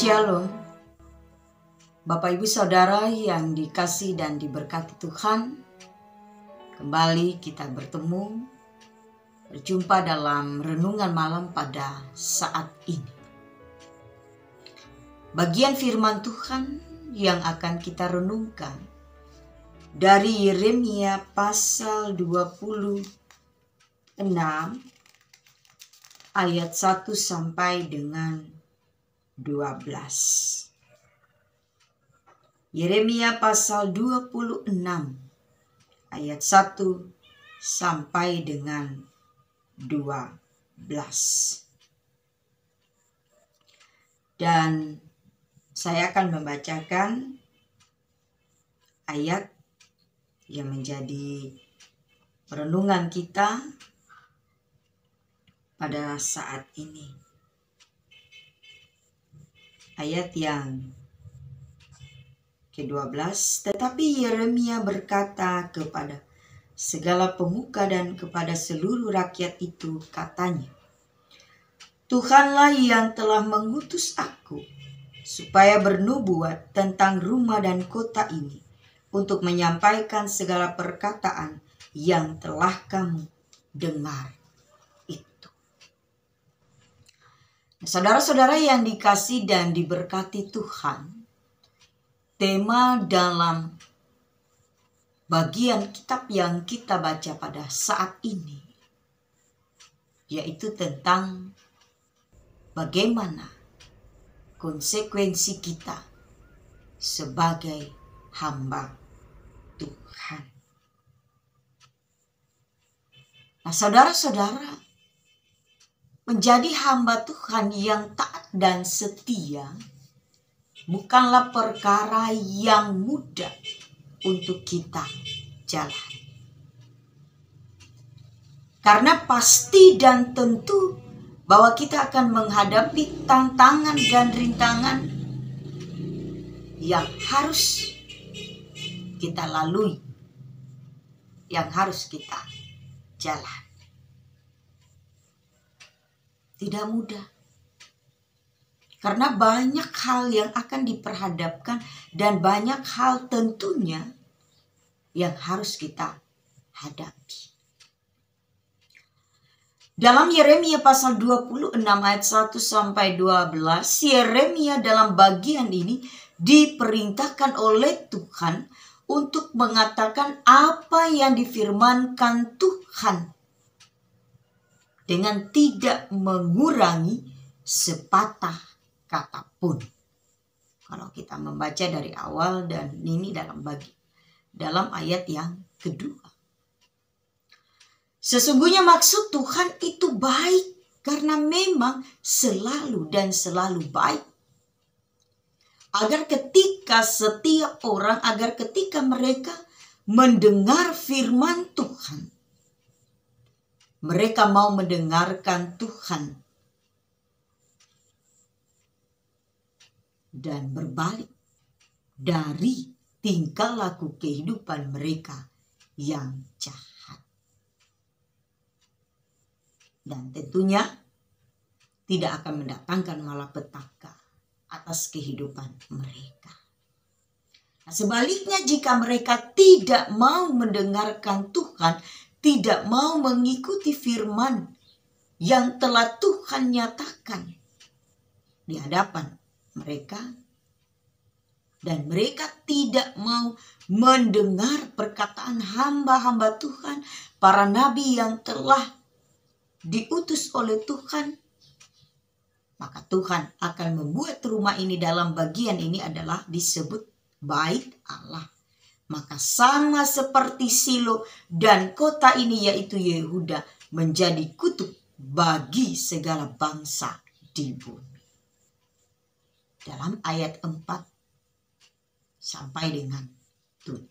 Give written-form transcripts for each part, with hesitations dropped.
Shalom, Bapak Ibu Saudara yang dikasih dan diberkati Tuhan. Kembali kita berjumpa dalam renungan malam pada saat ini. Bagian firman Tuhan yang akan kita renungkan dari Yeremia pasal 26 ayat 1 sampai dengan 12. Yeremia pasal 26 ayat 1 sampai dengan 12. Dan saya akan membacakan ayat yang menjadi renungan kita pada saat ini. Ayat yang ke-12, tetapi Yeremia berkata kepada segala pemuka dan kepada seluruh rakyat itu, katanya, Tuhanlah yang telah mengutus aku supaya bernubuat tentang rumah dan kota ini, untuk menyampaikan segala perkataan yang telah kamu dengar. Saudara-saudara yang dikasih dan diberkati Tuhan, tema dalam bagian kitab yang kita baca pada saat ini yaitu tentang bagaimana konsekuensi kita sebagai hamba Tuhan. Nah, saudara-saudara, menjadi hamba Tuhan yang taat dan setia bukanlah perkara yang mudah untuk kita jalani. Karena pasti dan tentu bahwa kita akan menghadapi tantangan dan rintangan yang harus kita lalui, yang harus kita jalani. Tidak mudah. Karena banyak hal yang akan diperhadapkan dan banyak hal tentunya yang harus kita hadapi. Dalam Yeremia pasal 26 ayat 1 sampai 12, Yeremia dalam bagian ini diperintahkan oleh Tuhan untuk mengatakan apa yang difirmankan Tuhan, dengan tidak mengurangi sepatah kata pun. Kalau kita membaca dari awal dan ini dalam ayat yang kedua. Sesungguhnya maksud Tuhan itu baik karena memang selalu dan selalu baik. Agar ketika setiap orang, agar ketika mereka mendengar firman Tuhan, mereka mau mendengarkan Tuhan dan berbalik dari tingkah laku kehidupan mereka yang jahat. Dan tentunya tidak akan mendatangkan malapetaka atas kehidupan mereka. Nah, sebaliknya jika mereka tidak mau mendengarkan Tuhan, tidak mau mengikuti firman yang telah Tuhan nyatakan di hadapan mereka, dan mereka tidak mau mendengar perkataan hamba-hamba Tuhan, para nabi yang telah diutus oleh Tuhan, maka Tuhan akan membuat rumah ini dalam bagian ini adalah disebut bait Allah. Maka sama seperti Silo dan kota ini yaitu Yehuda menjadi kutuk bagi segala bangsa di bumi. Dalam ayat 4 sampai dengan 7.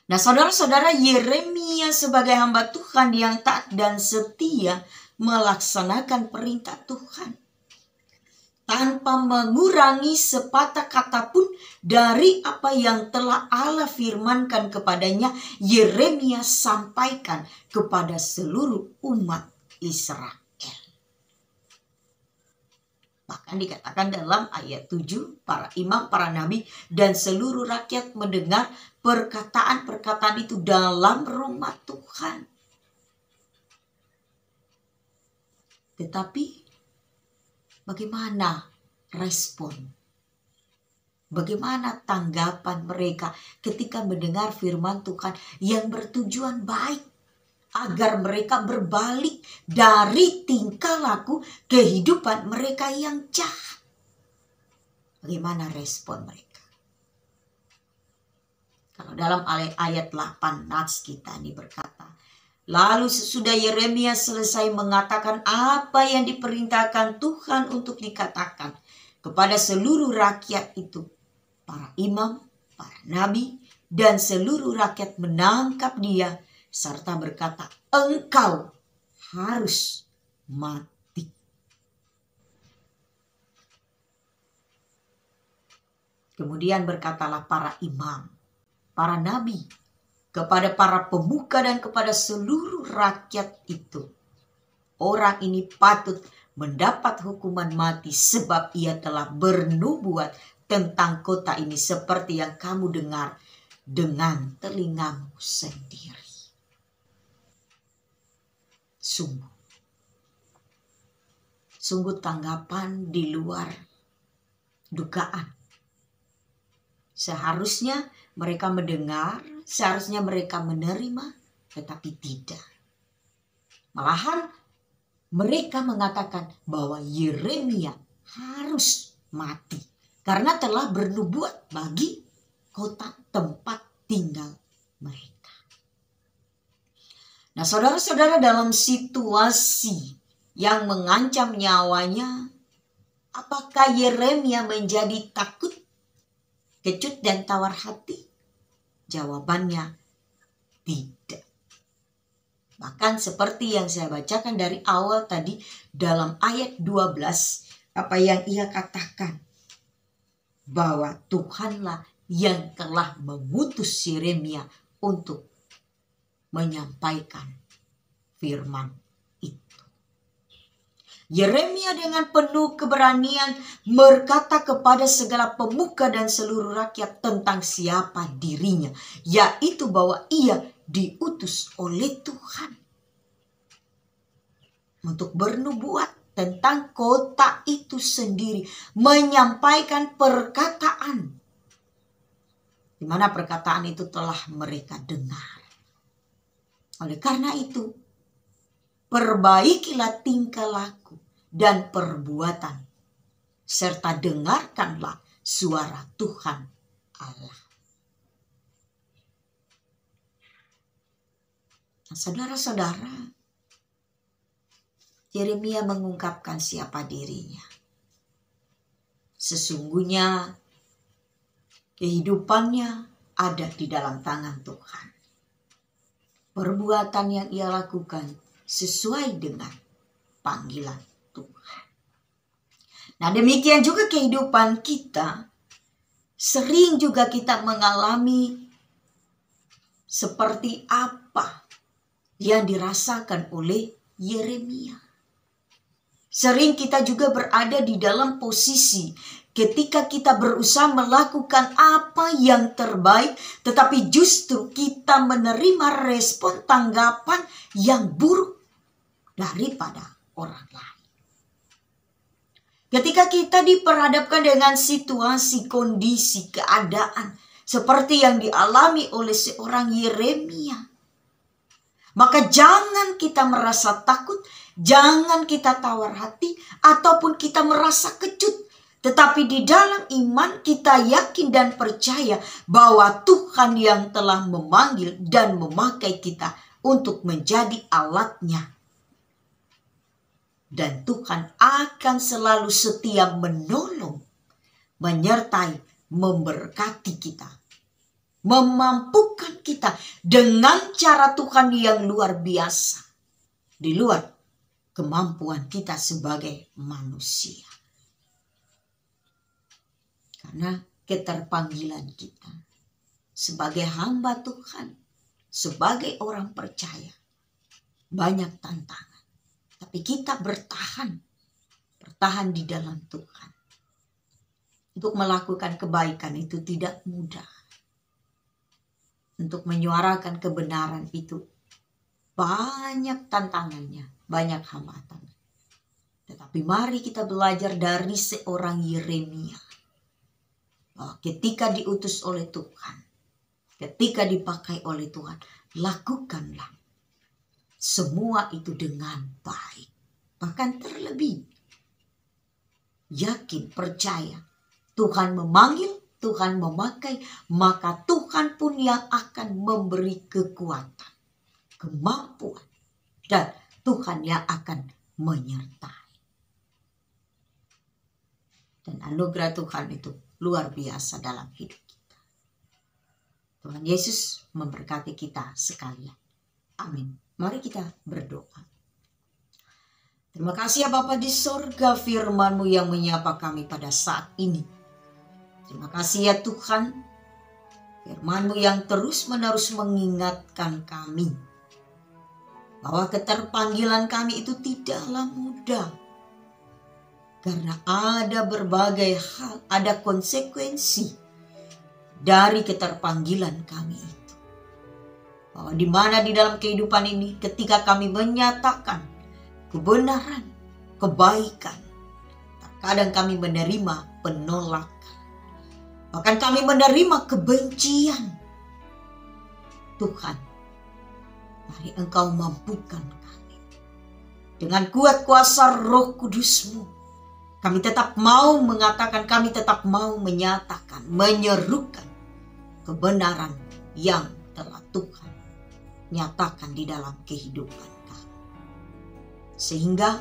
Nah, saudara-saudara, Yeremia sebagai hamba Tuhan yang taat dan setia melaksanakan perintah Tuhan tanpa mengurangi sepatah kata pun dari apa yang telah Allah firmankan kepadanya. Yeremia sampaikan kepada seluruh umat Israel. Bahkan dikatakan dalam ayat 7, para imam, para nabi, dan seluruh rakyat mendengar perkataan-perkataan itu dalam rumah Tuhan. Tetapi bagaimana respon? Bagaimana tanggapan mereka ketika mendengar firman Tuhan yang bertujuan baik agar mereka berbalik dari tingkah laku kehidupan mereka yang jahat? Bagaimana respon mereka? Kalau dalam ayat 8 nats kita ini berkata, lalu sesudah Yeremia selesai mengatakan apa yang diperintahkan Tuhan untuk dikatakan kepada seluruh rakyat itu, para imam, para nabi, dan seluruh rakyat menangkap dia serta berkata, engkau harus mati. Kemudian berkatalah para imam, para nabi, kepada para pemuka dan kepada seluruh rakyat itu, orang ini patut mendapat hukuman mati sebab ia telah bernubuat tentang kota ini seperti yang kamu dengar dengan telingamu sendiri. Sungguh tanggapan di luar dugaan. Seharusnya mereka mendengar, seharusnya mereka menerima, tetapi tidak. Malahan mereka mengatakan bahwa Yeremia harus mati karena telah bernubuat bagi kota tempat tinggal mereka. Nah, saudara-saudara, dalam situasi yang mengancam nyawanya, apakah Yeremia menjadi takut, kecut, dan tawar hati? Jawabannya tidak. Bahkan seperti yang saya bacakan dari awal tadi dalam ayat 12, apa yang ia katakan, bahwa Tuhanlah yang telah mengutus Yeremia untuk menyampaikan firman itu. Yeremia dengan penuh keberanian berkata kepada segala pemuka dan seluruh rakyat tentang siapa dirinya, yaitu bahwa ia diutus oleh Tuhan untuk bernubuat tentang kota itu sendiri, menyampaikan perkataan di mana perkataan itu telah mereka dengar. Oleh karena itu, perbaikilah tingkah laku dan perbuatan, serta dengarkanlah suara Tuhan Allah. Nah, saudara-saudara, Yeremia mengungkapkan siapa dirinya. Sesungguhnya kehidupannya ada di dalam tangan Tuhan. Perbuatan yang ia lakukan sesuai dengan panggilan Tuhan. Nah, demikian juga kehidupan kita. Sering juga kita mengalami seperti apa yang dirasakan oleh Yeremia. Sering kita juga berada di dalam posisi ketika kita berusaha melakukan apa yang terbaik, tetapi justru kita menerima respon tanggapan yang buruk daripada orang lain. Ketika kita diperhadapkan dengan situasi, kondisi, keadaan seperti yang dialami oleh seorang Yeremia, maka jangan kita merasa takut, jangan kita tawar hati, ataupun kita merasa kecut. Tetapi di dalam iman kita yakin dan percaya bahwa Tuhan yang telah memanggil dan memakai kita untuk menjadi alatnya. Dan Tuhan akan selalu setia menolong, menyertai, memberkati kita. Memampukan kita dengan cara Tuhan yang luar biasa. Di luar kemampuan kita sebagai manusia. Karena keterpanggilan kita sebagai hamba Tuhan, sebagai orang percaya, banyak tantangan. Tapi kita bertahan bertahan di dalam Tuhan. Untuk melakukan kebaikan itu tidak mudah. Untuk menyuarakan kebenaran itu banyak tantangannya, banyak hambatan. Tetapi mari kita belajar dari seorang Yeremia. Bahwa ketika diutus oleh Tuhan, ketika dipakai oleh Tuhan, lakukanlah semua itu dengan baik. Bahkan terlebih, yakin, percaya, Tuhan memanggil, Tuhan memakai, maka Tuhan pun yang akan memberi kekuatan, kemampuan, dan Tuhan yang akan menyertai. Dan anugerah Tuhan itu luar biasa dalam hidup kita. Tuhan Yesus memberkati kita sekalian. Amin. Mari kita berdoa. Terima kasih ya Bapa di sorga, firman-Mu yang menyapa kami pada saat ini. Terima kasih ya Tuhan, firman-Mu yang terus-menerus mengingatkan kami bahwa keterpanggilan kami itu tidaklah mudah. Karena ada berbagai hal, ada konsekuensi dari keterpanggilan kami itu. Bahwa di mana di dalam kehidupan ini ketika kami menyatakan kebenaran, kebaikan, terkadang kami menerima penolakan. Bahkan kami menerima kebencian. Tuhan, mari Engkau mampukan kami. Dengan kuat kuasa Roh Kudus-Mu, kami tetap mau mengatakan, kami tetap mau menyatakan, menyerukan kebenaran yang telah Tuhan nyatakan di dalam kehidupan kami. Sehingga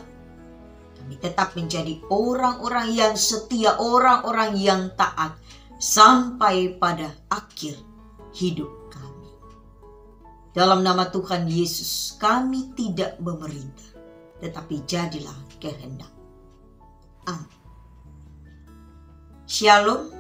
kami tetap menjadi orang-orang yang setia, orang-orang yang taat, sampai pada akhir hidup kami. Dalam nama Tuhan Yesus, kami tidak memerintah, tetapi jadilah kehendak. Amin. Shalom,